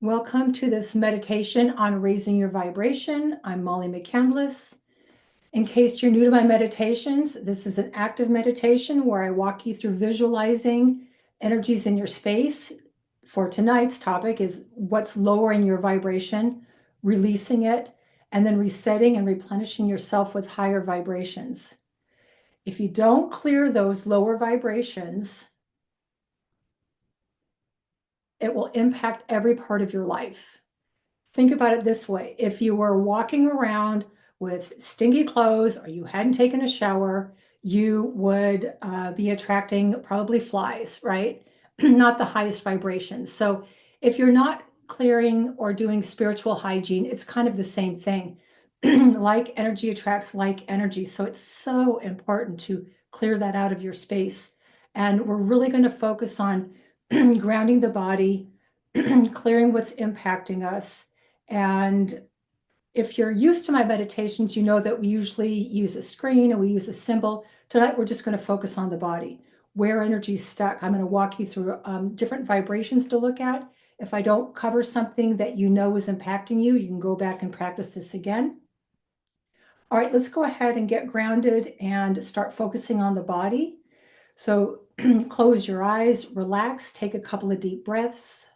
Welcome to this meditation on raising your vibration. I'm Molly McCandless. In case you're new to my meditations, this is an active meditation where I walk you through visualizing energies in your space. For tonight's topic is what's lowering your vibration, releasing it, and then resetting and replenishing yourself with higher vibrations. If you don't clear those lower vibrations, it will impact every part of your life. Think about it this way. If you were walking around with stinky clothes or you hadn't taken a shower, you would be attracting probably flies, right? Not the highest vibrations. So if you're not clearing or doing spiritual hygiene, it's kind of the same thing. Like energy attracts like energy. So it's so important to clear that out of your space. And we're really going to focus on grounding the body, clearing what's impacting us. And if you're used to my meditations, you know that we usually use a screen and we use a symbol. Tonight, we're just going to focus on the body, where energy's stuck. I'm going to walk you through different vibrations to look at. If I don't cover something that you know is impacting you, you can go back and practice this again. All right, let's go ahead and get grounded and start focusing on the body. So close your eyes, relax, take a couple of deep breaths.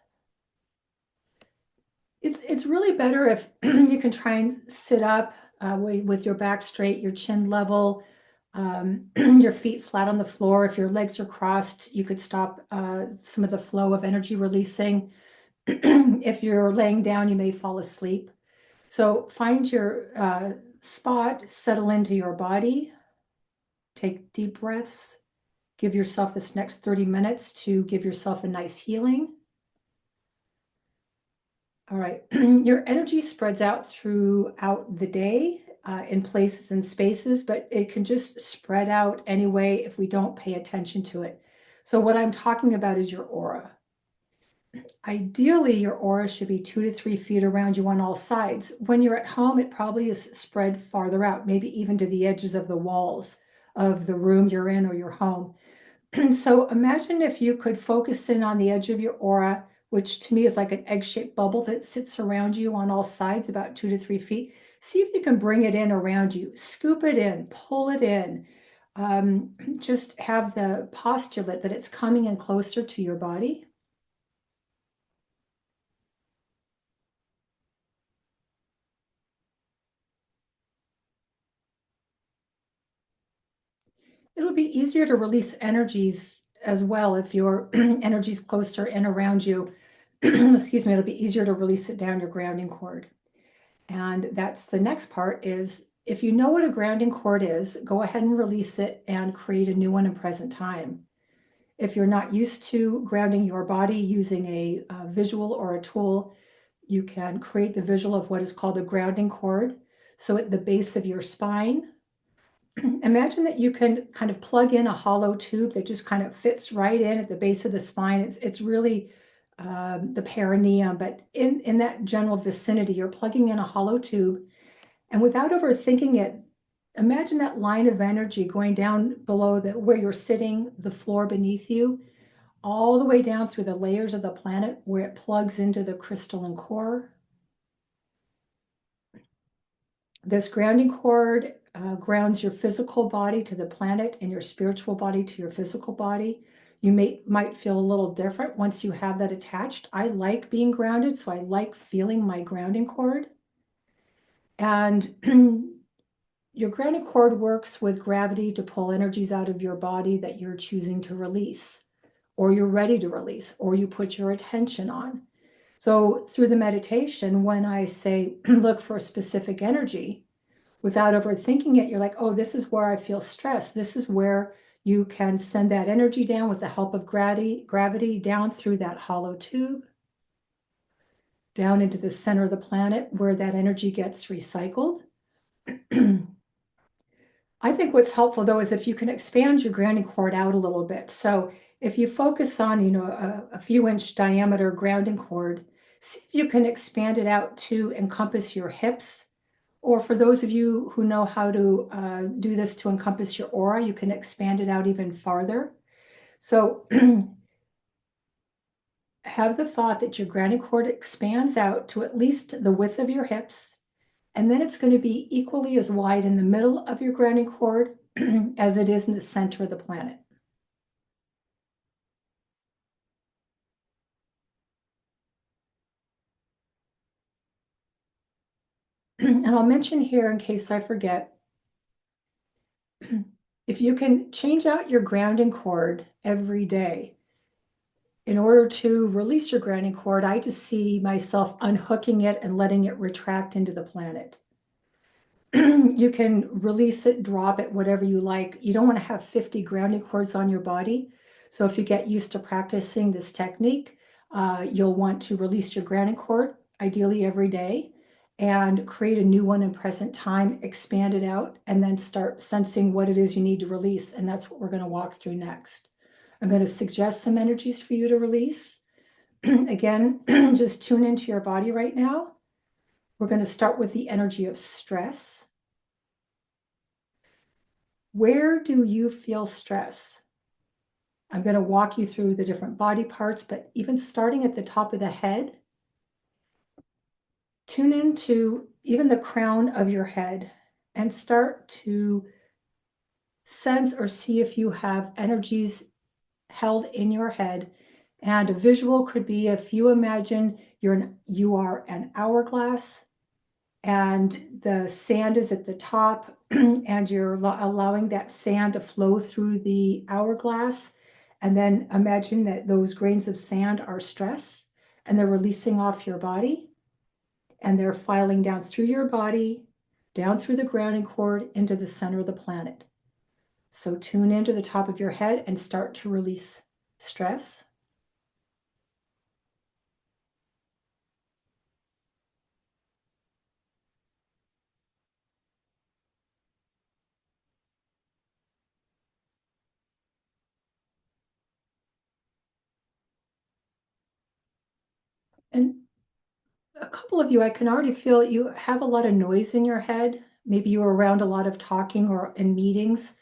It's really better if you can try and sit up with your back straight, your chin level, your feet flat on the floor. If your legs are crossed, you could stop some of the flow of energy releasing. If you're laying down, you may fall asleep. So find your spot, settle into your body, take deep breaths, give yourself this next 30 minutes to give yourself a nice healing. All right, your energy spreads out throughout the day in places and spaces, but it can just spread out anyway if we don't pay attention to it. So what I'm talking about is your aura. Ideally, your aura should be 2 to 3 feet around you on all sides. When you're at home, it probably is spread farther out, maybe even to the edges of the walls of the room you're in or your home. So imagine if you could focus in on the edge of your aura, which to me is like an egg-shaped bubble that sits around you on all sides, about 2 to 3 feet. See if you can bring it in around you, scoop it in, pull it in. Just have the postulate that it's coming in closer to your body. It'll be easier to release energies as well if your energy's closer in around you. Excuse me, it'll be easier to release it down your grounding cord. And that's the next part is if you know what a grounding cord is, go ahead and release it and create a new one in present time. If you're not used to grounding your body using a visual or a tool, you can create the visual of what is called a grounding cord. So at the base of your spine, imagine that you can kind of plug in a hollow tube that just kind of fits right in at the base of the spine. It's really the perineum, but in that general vicinity, you're plugging in a hollow tube. And without overthinking it, imagine that line of energy going down below where you're sitting, the floor beneath you, all the way down through the layers of the planet where it plugs into the crystalline core. This grounding cord grounds your physical body to the planet and your spiritual body to your physical body. You might feel a little different once you have that attached. I like being grounded, so I like feeling my grounding cord. And your grounding cord works with gravity to pull energies out of your body that you're choosing to release, or you're ready to release, or you put your attention on. So through the meditation, when I say look for a specific energy, without overthinking it, you're like, oh, this is where I feel stress. This is where you can send that energy down with the help of gravity down through that hollow tube, down into the center of the planet where that energy gets recycled. I think what's helpful though is if you can expand your grounding cord out a little bit. So if you focus on, a few inch diameter grounding cord, see if you can expand it out to encompass your hips. Or for those of you who know how to do this to encompass your aura, you can expand it out even farther. So have the thought that your grounding cord expands out to at least the width of your hips, and then it's going to be equally as wide in the middle of your grounding cord as it is in the center of the planet. And I'll mention here in case I forget, if you can change out your grounding cord every day, in order to release your grounding cord, I just see myself unhooking it and letting it retract into the planet. You can release it, drop it, whatever you like. You don't want to have 50 grounding cords on your body. So if you get used to practicing this technique, you'll want to release your grounding cord, ideally every day, and create a new one in present time, expand it out, and then start sensing what it is you need to release. And that's what we're going to walk through next. I'm going to suggest some energies for you to release. Again, just tune into your body right now. We're going to start with the energy of stress. Where do you feel stress? I'm going to walk you through the different body parts, but even starting at the top of the head, tune into even the crown of your head and start to sense or see if you have energies held in your head. And a visual could be if you imagine you are an hourglass and the sand is at the top and you're allowing that sand to flow through the hourglass. And then imagine that those grains of sand are stress and they're releasing off your body and they're filing down through your body, down through the grounding cord into the center of the planet. So tune into the top of your head and start to release stress. And a couple of you, I can already feel you have a lot of noise in your head. Maybe you were around a lot of talking or in meetings,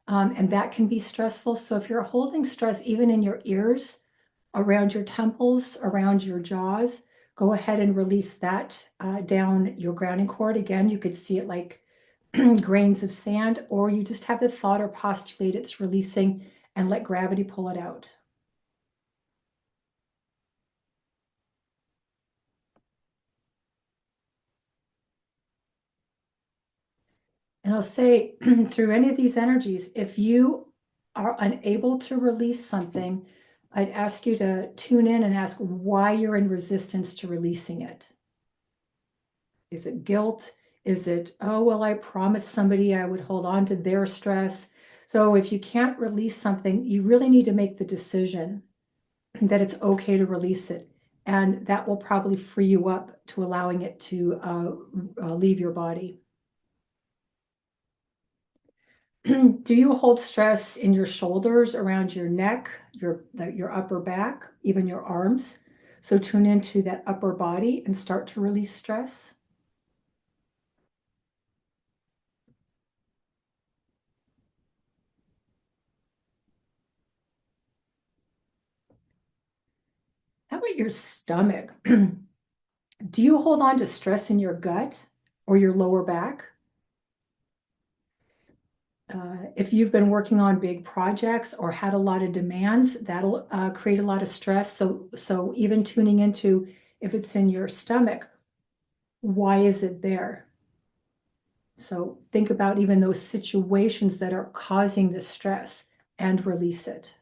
and that can be stressful. So if you're holding stress even in your ears, around your temples, around your jaws, go ahead and release that down your grounding cord. Again, you could see it like grains of sand, or you just have the thought or postulate it's releasing and let gravity pull it out. And I'll say through any of these energies, if you are unable to release something, I'd ask you to tune in and ask why you're in resistance to releasing it. Is it guilt? Is it, oh, well, I promised somebody I would hold on to their stress? So if you can't release something, you really need to make the decision that it's okay to release it. And that will probably free you up to allowing it to leave your body. Do you hold stress in your shoulders, around your neck, your upper back, even your arms? So tune into that upper body and start to release stress. How about your stomach? Do you hold on to stress in your gut or your lower back? If you've been working on big projects or had a lot of demands, that'll create a lot of stress. So even tuning into if it's in your stomach, why is it there? So think about even those situations that are causing the stress and release it.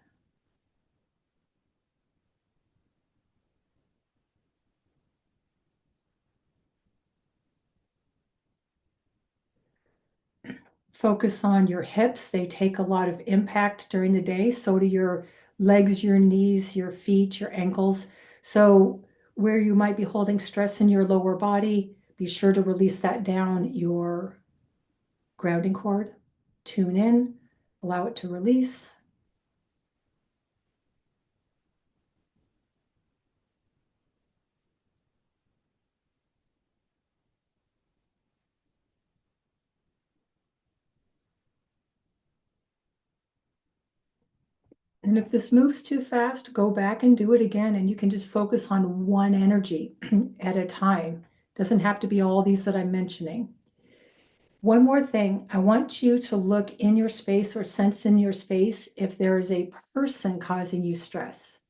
Focus on your hips. They take a lot of impact during the day. So do your legs, your knees, your feet, your ankles. So where you might be holding stress in your lower body, be sure to release that down your grounding cord. Tune in, allow it to release. And if this moves too fast, go back and do it again. And you can just focus on one energy at a time. Doesn't have to be all these that I'm mentioning. One more thing, I want you to look in your space or sense in your space if there is a person causing you stress,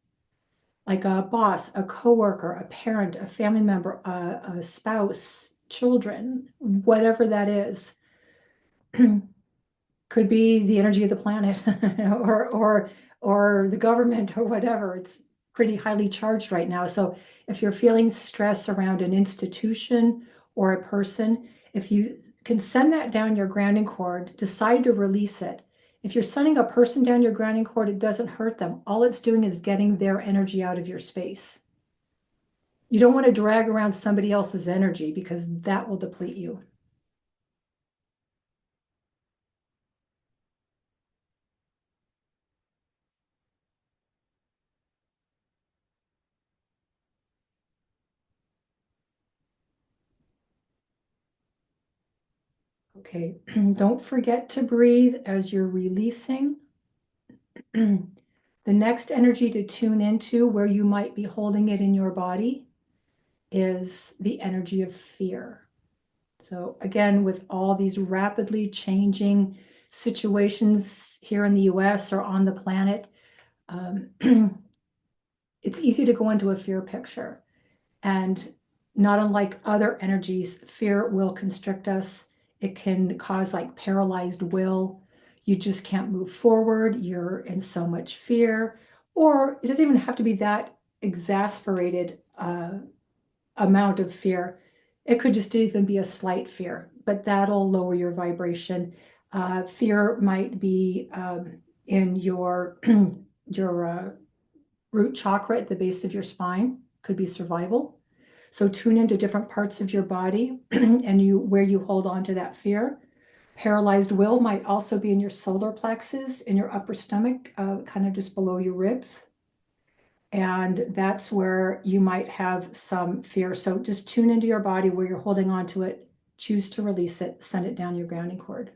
like a boss, a coworker, a parent, a family member, a spouse, children, whatever that is. Could be the energy of the planet or the government or whatever. It's pretty highly charged right now. So if you're feeling stress around an institution or a person, if you can send that down your grounding cord, decide to release it. If you're sending a person down your grounding cord, it doesn't hurt them. All it's doing is getting their energy out of your space. You don't want to drag around somebody else's energy because that will deplete you. Okay, don't forget to breathe as you're releasing. The next energy to tune into where you might be holding it in your body is the energy of fear. So again, with all these rapidly changing situations here in the US or on the planet, it's easy to go into a fear picture. And not unlike other energies, fear will constrict us. It can cause like paralyzed will. You just can't move forward. You're in so much fear. Or it doesn't even have to be that exasperated amount of fear. It could just even be a slight fear, but that'll lower your vibration. Fear might be in your your root chakra at the base of your spine, could be survival. So tune into different parts of your body and where you hold on to that fear. Paralyzed will might also be in your solar plexus, in your upper stomach, kind of just below your ribs. And that's where you might have some fear. So just tune into your body where you're holding on to it, choose to release it, send it down your grounding cord.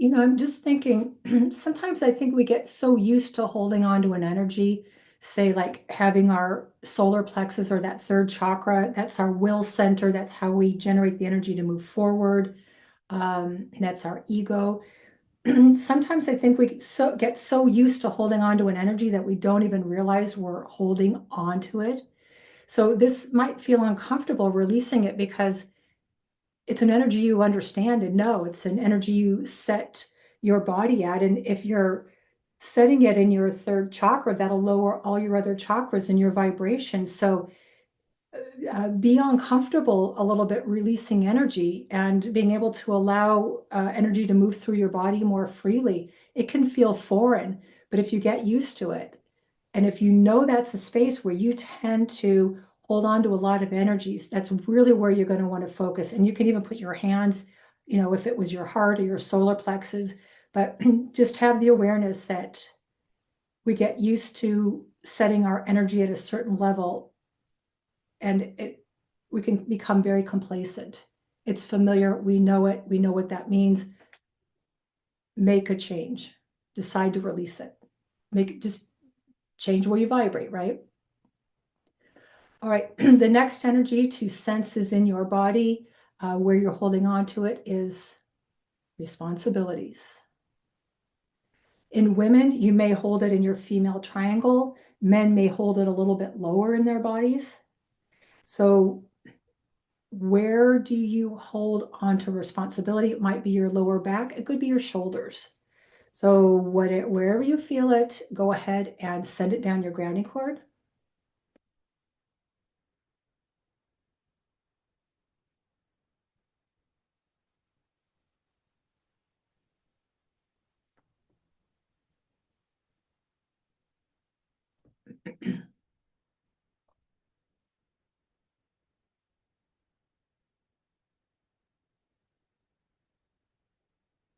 I'm just thinking, sometimes I think we get so used to holding on to an energy, say like having our solar plexus or that third chakra, that's our will center, that's how we generate the energy to move forward. That's our ego. Sometimes I think we get so used to holding on to an energy that we don't even realize we're holding on to it. So this might feel uncomfortable releasing it because it's an energy you understand and know. It's an energy you set your body at. And if you're setting it in your third chakra, that'll lower all your other chakras and your vibration. So be uncomfortable a little bit releasing energy and being able to allow energy to move through your body more freely. It can feel foreign, but if you get used to it, and if you know that's a space where you tend to hold on to a lot of energies, that's really where you're going to want to focus. And you can even put your hands, if it was your heart or your solar plexus, but just have the awareness that we get used to setting our energy at a certain level and we can become very complacent. It's familiar, we know it, we know what that means. Make a change, decide to release it. Just change where you vibrate, right? All right, the next energy to sense is in your body. Where you're holding on to it is responsibilities. In women, you may hold it in your female triangle. Men may hold it a little bit lower in their bodies. So where do you hold onto responsibility? It might be your lower back. It could be your shoulders. So wherever you feel it, go ahead and send it down your grounding cord.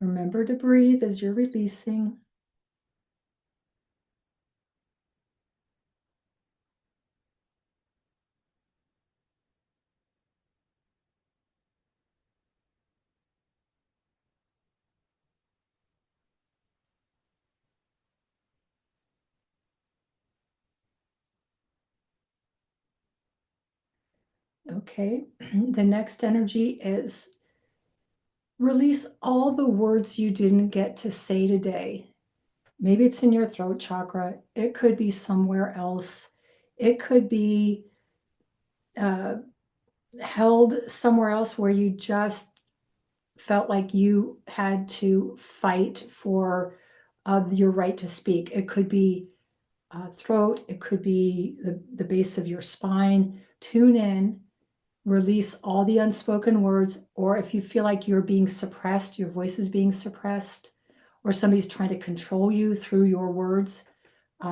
Remember to breathe as you're releasing. Okay, the next energy is release all the words you didn't get to say today. Maybe it's in your throat chakra. It could be somewhere else. It could be uh, held somewhere else where you just felt like you had to fight for your right to speak. It could be throat, it could be the base of your spine. Tune in, release all the unspoken words, or if you feel like you're being suppressed, your voice is being suppressed, or somebody's trying to control you through your words,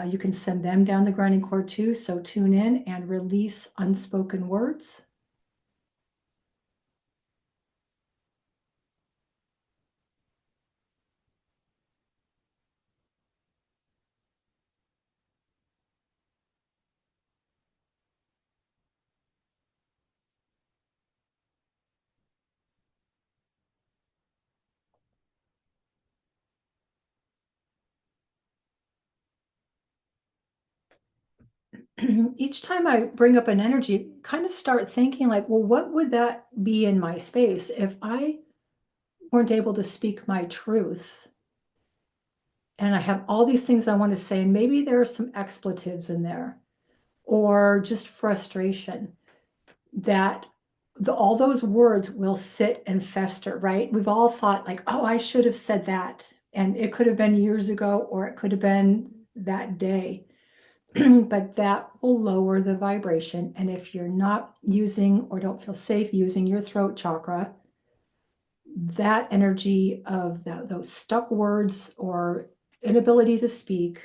you can send them down the grounding cord too. So tune in and release unspoken words. Each time I bring up an energy, kind of start thinking like, well, what would that be in my space if I weren't able to speak my truth? And I have all these things I want to say, and maybe there are some expletives in there or just frustration that all those words will sit and fester, right? We've all thought like, oh, I should have said that. And it could have been years ago, or it could have been that day. But that will lower the vibration. And if you're not using or don't feel safe using your throat chakra, that energy of those stuck words or inability to speak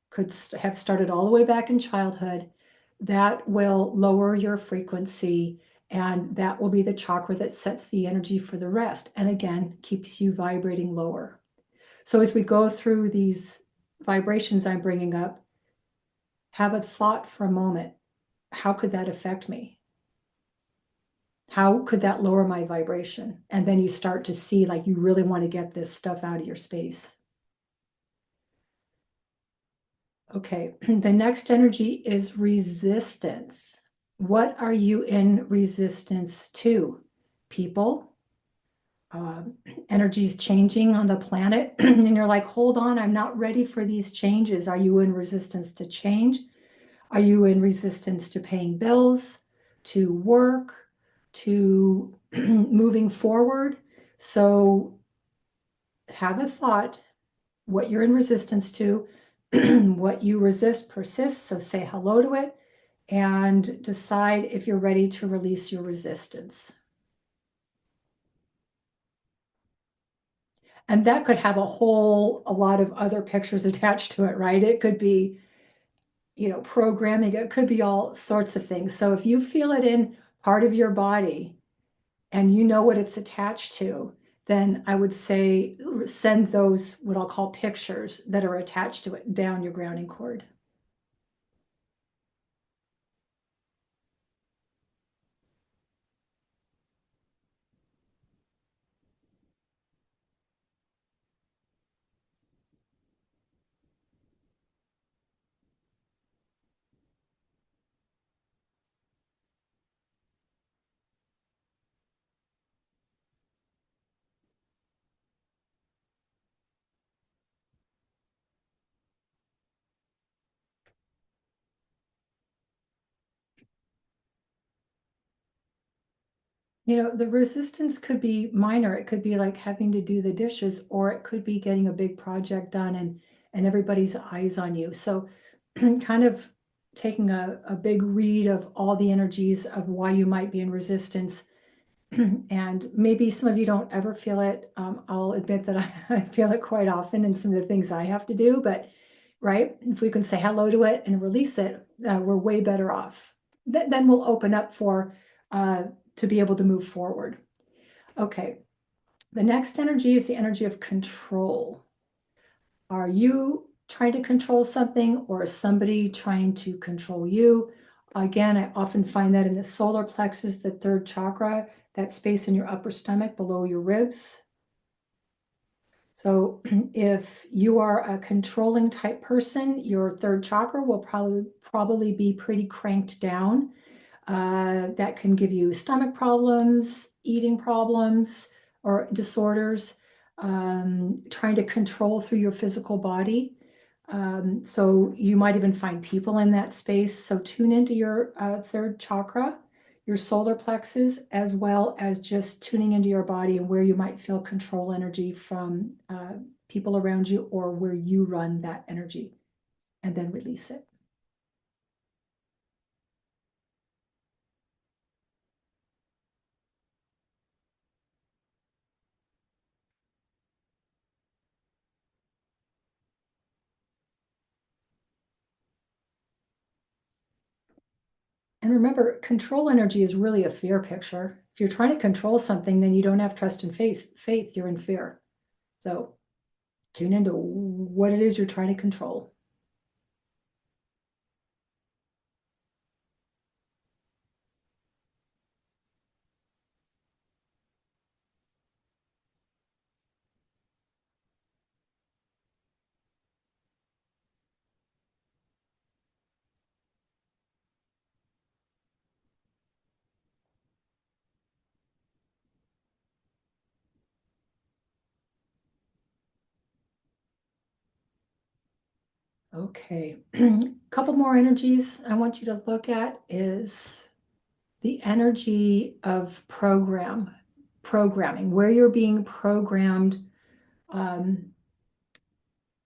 could have started all the way back in childhood. That will lower your frequency, and that will be the chakra that sets the energy for the rest. And again, keeps you vibrating lower. So as we go through these vibrations I'm bringing up, have a thought for a moment. How could that affect me? How could that lower my vibration? And then you start to see like you really want to get this stuff out of your space. Okay, the next energy is resistance. What are you in resistance to? People, uh, energy's changing on the planet, and you're like, hold on, I'm not ready for these changes. Are you in resistance to change? Are you in resistance to paying bills, to work, to moving forward? So have a thought what you're in resistance to, what you resist persists. So say hello to it and decide if you're ready to release your resistance. And that could have a lot of other pictures attached to it, right? It could be, programming, it could be all sorts of things. So if you feel it in part of your body and you know what it's attached to, then I would say send those, what I'll call pictures that are attached to it down your grounding cord. The resistance could be minor. It could be like having to do the dishes, or it could be getting a big project done and everybody's eyes on you. So kind of taking a big read of all the energies of why you might be in resistance. And maybe some of you don't ever feel it. I'll admit that I feel it quite often in some of the things I have to do, but right? If we can say hello to it and release it, we're way better off. Then we'll open up for to be able to move forward. Okay, the next energy is the energy of control. Are you trying to control something, or is somebody trying to control you? Again, I often find that in the solar plexus, the third chakra, that space in your upper stomach below your ribs. So if you are a controlling type person, your third chakra will probably be pretty cranked down. That can give you stomach problems, eating problems, or disorders, trying to control through your physical body. So you might even find people in that space. So tune into your third chakra, your solar plexus, as well as just tuning into your body and where you might feel control energy from people around you, or where you run that energy, and then release it. And remember, control energy is really a fear picture. If you're trying to control something, then you don't have trust and faith, you're in fear. So tune into what it is you're trying to control. Okay, a couple more energies I want you to look at is the energy of programming, where you're being programmed um,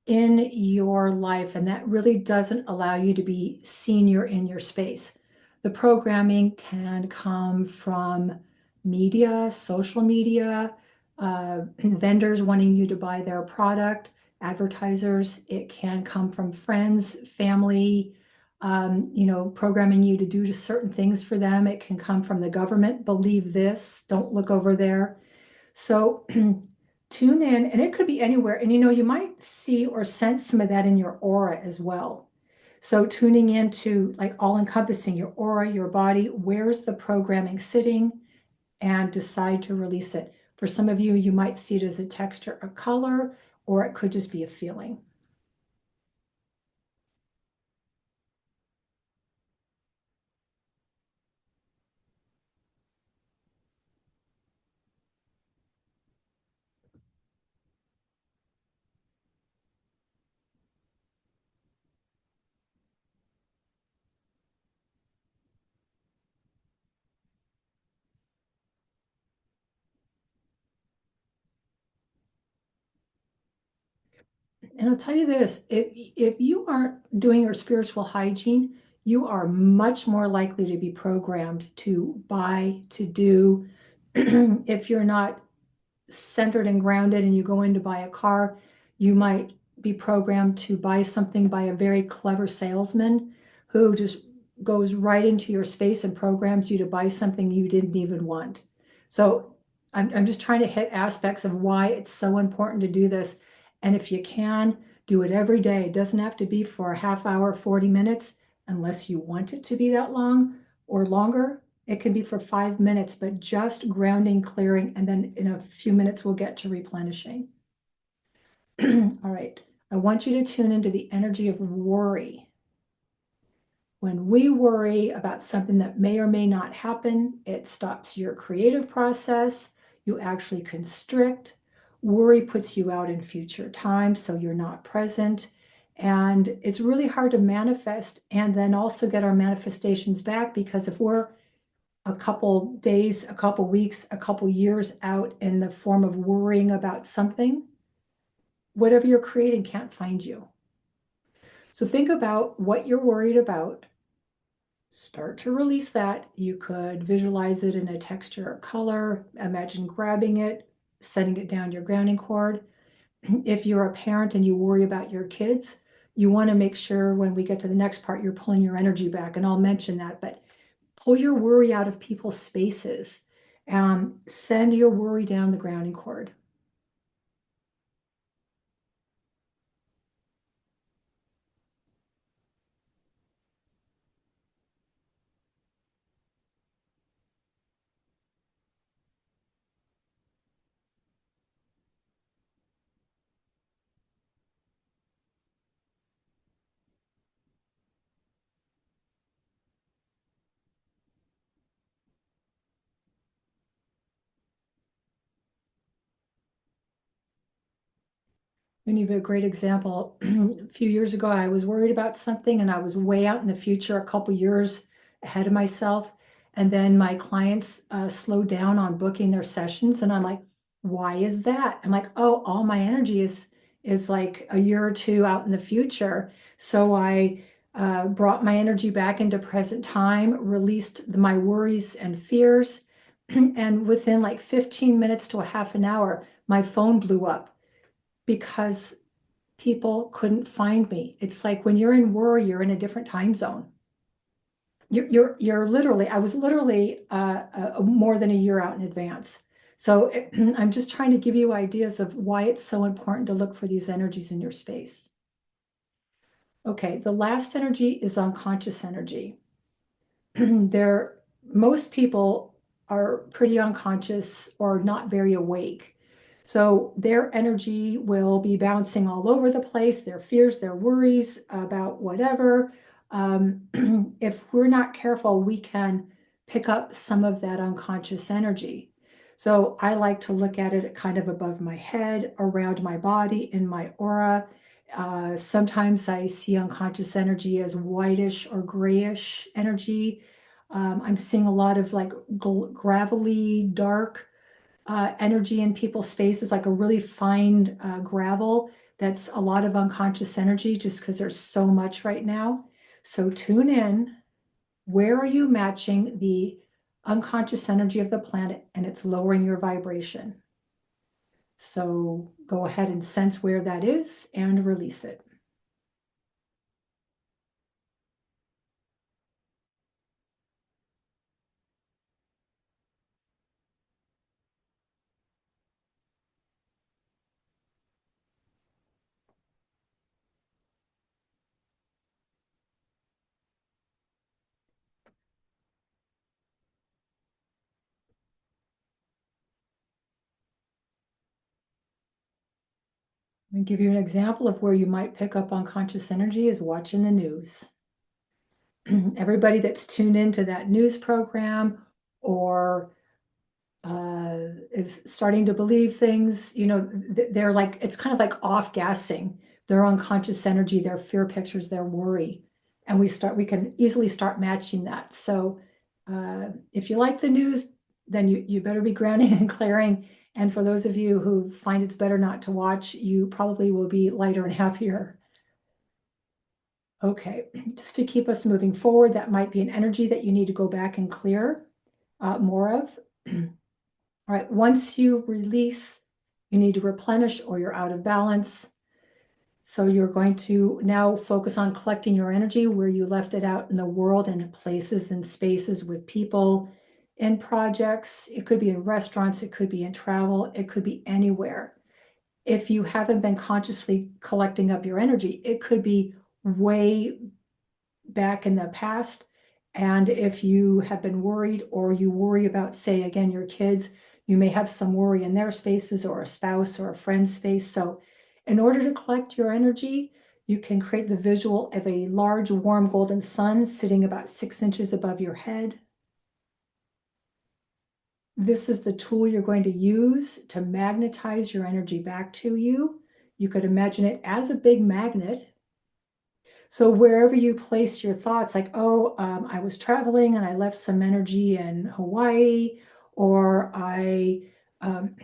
in your life, and that really doesn't allow you to be senior in your space. The programming can come from media, social media, vendors wanting you to buy their product, advertisers. It can come from friends, family, programming you to do certain things for them. It can come from the government. Believe this, don't look over there. So tune in, and it could be anywhere. And you might see or sense some of that in your aura as well. So tuning into, like, all encompassing your aura, your body, where's the programming sitting, and decide to release it. For some of you, you might see it as a texture, a color, or it could just be a feeling. And I'll tell you this, if you aren't doing your spiritual hygiene, you are much more likely to be programmed to buy, to do. If you're not centered and grounded and you go in to buy a car, you might be programmed to buy something by a very clever salesman who just goes right into your space and programs you to buy something you didn't even want. So I'm just trying to hit aspects of why it's so important to do this. And if you can, do it every day. It doesn't have to be for a half hour, 40 minutes, unless you want it to be that long or longer. It can be for 5 minutes, but just grounding, clearing, and then in a few minutes, we'll get to replenishing. All right. I want you to tune into the energy of worry. When we worry about something that may or may not happen, it stops your creative process. You actually constrict. Worry puts you out in future time, so you're not present. And it's really hard to manifest and then also get our manifestations back, because if we're a couple days, a couple weeks, a couple years out in the form of worrying about something, whatever you're creating can't find you. So think about what you're worried about. Start to release that. You could visualize it in a texture or color. Imagine grabbing it, setting it down your grounding cord. If you're a parent and you worry about your kids, you want to make sure when we get to the next part, you're pulling your energy back, and I'll mention that, but pull your worry out of people's spaces. Send your worry down the grounding cord. And you have a great example. A few years ago, I was worried about something and I was way out in the future, a couple years ahead of myself. And then my clients slowed down on booking their sessions. And I'm like, why is that? I'm like, oh, all my energy is like a year or two out in the future. So I brought my energy back into present time, released my worries and fears. And within like 15 minutes to a half an hour, my phone blew up because people couldn't find me. It's like when you're in worry, you're in a different time zone. You're literally, I was literally more than a year out in advance. So I'm just trying to give you ideas of why it's so important to look for these energies in your space. Okay, the last energy is unconscious energy. There, most people are pretty unconscious or not very awake. So their energy will be bouncing all over the place, their fears, their worries about whatever. If we're not careful, we can pick up some of that unconscious energy. So I like to look at it kind of above my head, around my body, in my aura. Sometimes I see unconscious energy as whitish or grayish energy. I'm seeing a lot of like gravelly, dark energy in people's spaces, like a really fine gravel. That's a lot of unconscious energy just because there's so much right now. So tune in. Where are you matching the unconscious energy of the planet and it's lowering your vibration? So go ahead and sense where that is and release it. Let me give you an example of where you might pick up unconscious energy is watching the news. Everybody that's tuned into that news program or is starting to believe things, they're like, it's kind of like off gassing their unconscious energy, their fear pictures, their worry. And we can easily start matching that. So if you like the news, then you better be grounding and clearing. And for those of you who find it's better not to watch, you probably will be lighter and happier. Okay, just to keep us moving forward, that might be an energy that you need to go back and clear more of. All right, once you release, you need to replenish or you're out of balance. So you're going to now focus on collecting your energy where you left it out in the world and places and spaces with people, in projects. It could be in restaurants, it could be in travel, it could be anywhere. If you haven't been consciously collecting up your energy, it could be way back in the past. And if you have been worried or you worry about, say, again, your kids, you may have some worry in their spaces or a spouse or a friend's space. So in order to collect your energy, you can create the visual of a large, warm golden sun sitting about 6 inches above your head. This is the tool you're going to use to magnetize your energy back to you. You could imagine it as a big magnet. So wherever you place your thoughts, like, oh, I was traveling and I left some energy in Hawaii, or I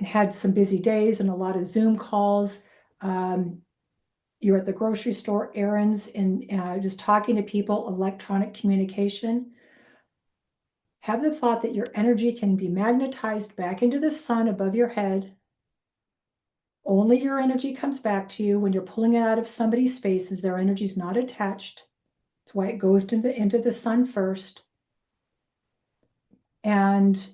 had some busy days and a lot of Zoom calls. You're at the grocery store, errands, and just talking to people, electronic communication. Have the thought that your energy can be magnetized back into the sun above your head. Only your energy comes back to you when you're pulling it out of somebody's spaces. Their energy is not attached. That's why it goes into the sun first. And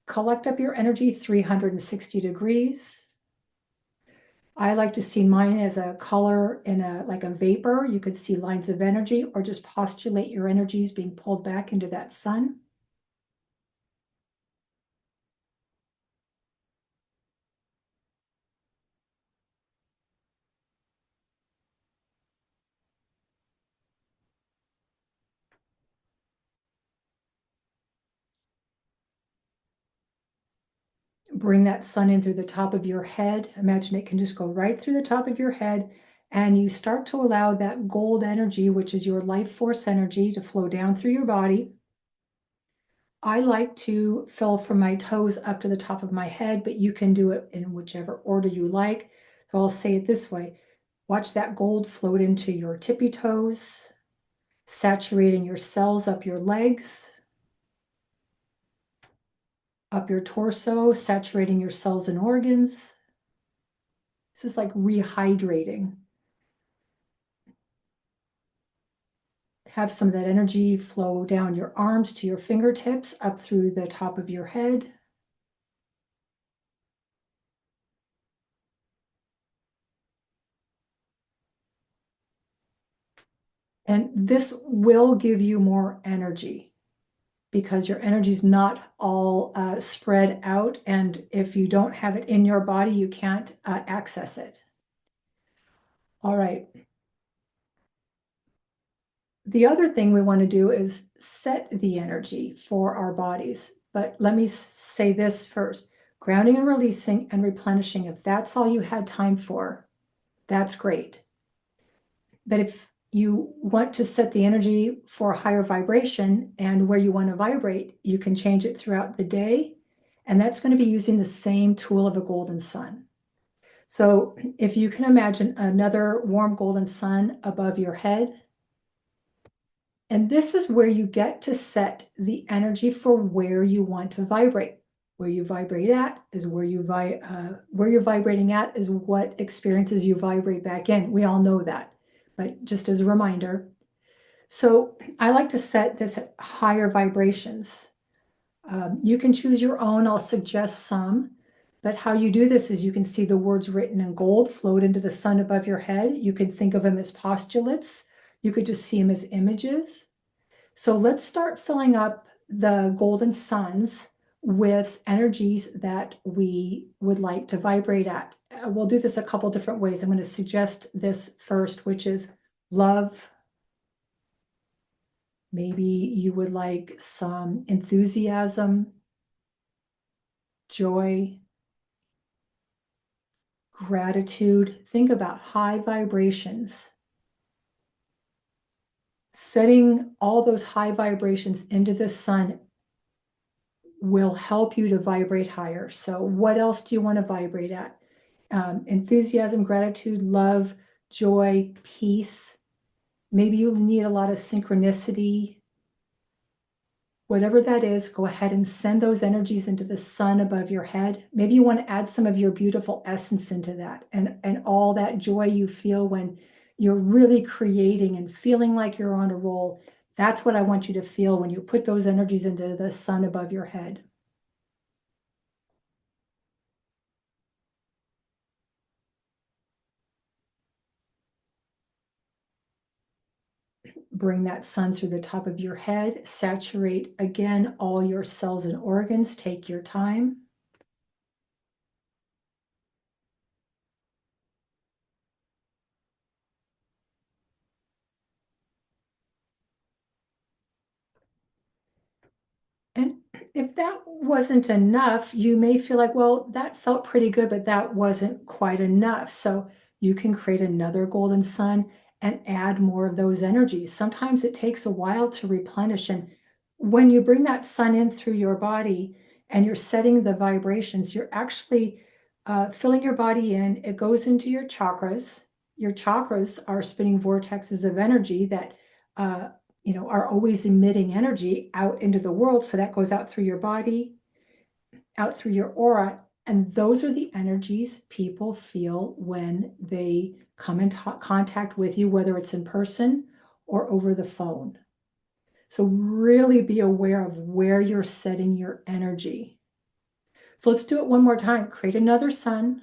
collect up your energy 360 degrees. I like to see mine as a color in like a vapor. You could see lines of energy, or just postulate your energies being pulled back into that sun. Bring that sun in through the top of your head. Imagine it can just go right through the top of your head, and you start to allow that gold energy, which is your life force energy, to flow down through your body. I like to fill from my toes up to the top of my head, but you can do it in whichever order you like. So I'll say it this way. Watch that gold float into your tippy toes, saturating your cells up your legs, up your torso, saturating your cells and organs. This is like rehydrating. Have some of that energy flow down your arms to your fingertips, up through the top of your head. And this will give you more energy because your energy is not all spread out. And if you don't have it in your body, you can't access it. All right. The other thing we want to do is set the energy for our bodies. But let me say this first. Grounding and releasing and replenishing, if that's all you had time for, that's great. But if you want to set the energy for a higher vibration and where you want to vibrate, you can change it throughout the day. And that's going to be using the same tool of a golden sun. So if you can imagine another warm golden sun above your head, and this is where you get to set the energy for where you want to vibrate. Where you vibrate at is where you're vibrating at is what experiences you vibrate back in. We all know that, but just as a reminder. So I like to set this at higher vibrations. You can choose your own. I'll suggest some, but how you do this is you can see the words written in gold float into the sun above your head. You can think of them as postulates. You could just see them as images. So let's start filling up the golden suns with energies that we would like to vibrate at. We'll do this a couple different ways. I'm going to suggest this first, which is love. Maybe you would like some enthusiasm, joy, gratitude. Think about high vibrations. Setting all those high vibrations into the sun will help you to vibrate higher. So what else do you want to vibrate at? Enthusiasm, gratitude, love, joy, peace. Maybe you need a lot of synchronicity. Whatever that is, go ahead and send those energies into the sun above your head. Maybe you want to add some of your beautiful essence into that, and all that joy you feel when you're really creating and feeling like you're on a roll. That's what I want you to feel when you put those energies into the sun above your head. Bring that sun through the top of your head. Saturate again all your cells and organs. Take your time. And if that wasn't enough, you may feel like, well, that felt pretty good, but that wasn't quite enough. So you can create another golden sun and add more of those energies. Sometimes it takes a while to replenish. And when you bring that sun in through your body and you're setting the vibrations, you're actually filling your body in. It goes into your chakras. Your chakras are spinning vortexes of energy that are always emitting energy out into the world. So that goes out through your body, out through your aura, And those are the energies people feel when they come in contact with you, whether it's in person or over the phone. So really be aware of where you're setting your energy. So let's do it one more time. Create another sun.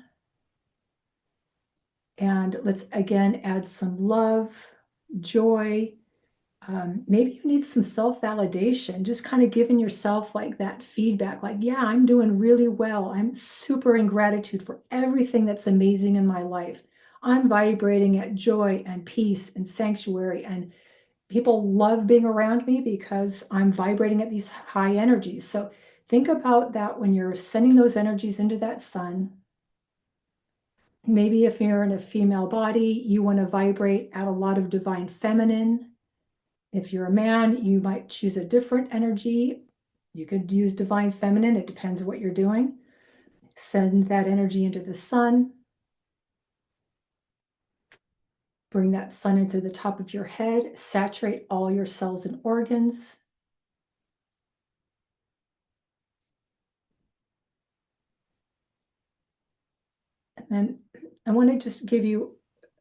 And let's again add some love, joy. Maybe you need some self-validation, just kind of giving yourself like that feedback, like, yeah, I'm doing really well. I'm super in gratitude for everything that's amazing in my life. I'm vibrating at joy and peace and sanctuary, and people love being around me because I'm vibrating at these high energies. So think about that when you're sending those energies into that sun. Maybe if you're in a female body, you want to vibrate at a lot of divine feminine. If you're a man, you might choose a different energy. You could use divine feminine. It depends what you're doing. Send that energy into the sun. Bring that sun in through the top of your head. Saturate all your cells and organs. And then I want to just give you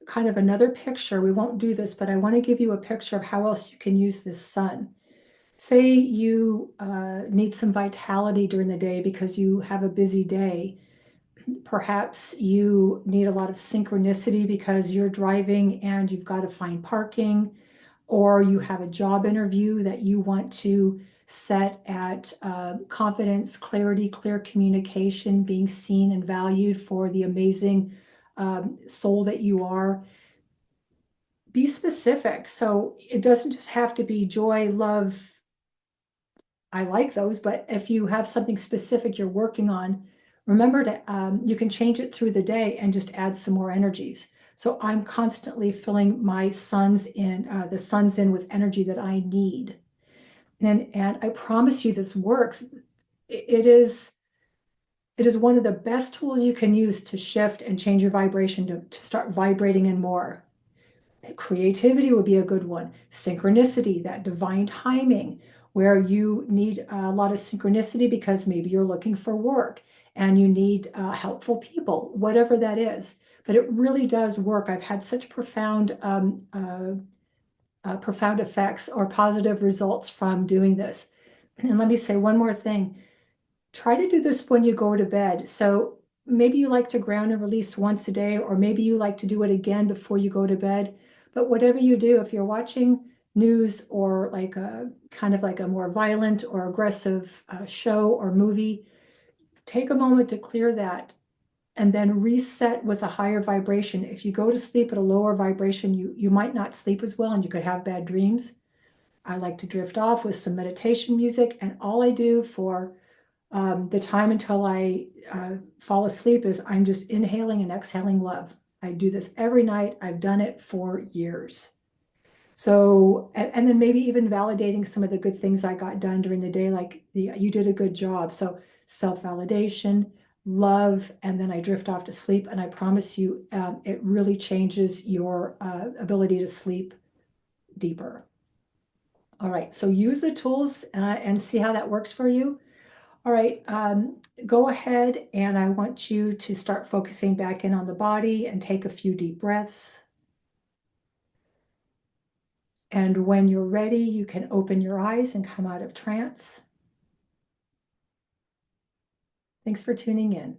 kind of another picture. We won't do this, but I want to give you a picture of how else you can use this sun. Say you need some vitality during the day because you have a busy day. Perhaps you need a lot of synchronicity because you're driving and you've got to find parking, or you have a job interview that you want to set at confidence, clarity, clear communication, being seen and valued for the amazing soul that you are. Be specific. So it doesn't just have to be joy, love. I like those, but if you have something specific you're working on, remember to, you can change it through the day and just add some more energies. So I'm constantly filling my the suns in with energy that I need. And I promise you this works. It is, it is one of the best tools you can use to shift and change your vibration to start vibrating in more. Creativity would be a good one. Synchronicity, that divine timing, where you need a lot of synchronicity because maybe you're looking for work and you need helpful people, whatever that is. But it really does work. I've had such profound effects or positive results from doing this. And let me say one more thing. Try to do this when you go to bed. So maybe you like to ground and release once a day, or maybe you like to do it again before you go to bed. But whatever you do, if you're watching news or like a kind of like a more violent or aggressive show or movie, take a moment to clear that and then reset with a higher vibration. If you go to sleep at a lower vibration, you might not sleep as well and you could have bad dreams. I like to drift off with some meditation music, and all I do for the time until I fall asleep is I'm just inhaling and exhaling love. I do this every night. I've done it for years. So, and then maybe even validating some of the good things I got done during the day, like you did a good job. So self-validation, love, and then I drift off to sleep. And I promise you, it really changes your ability to sleep deeper. All right, so use the tools and see how that works for you. All right, go ahead and I want you to start focusing back in on the body and take a few deep breaths. And when you're ready, you can open your eyes and come out of trance. Thanks for tuning in.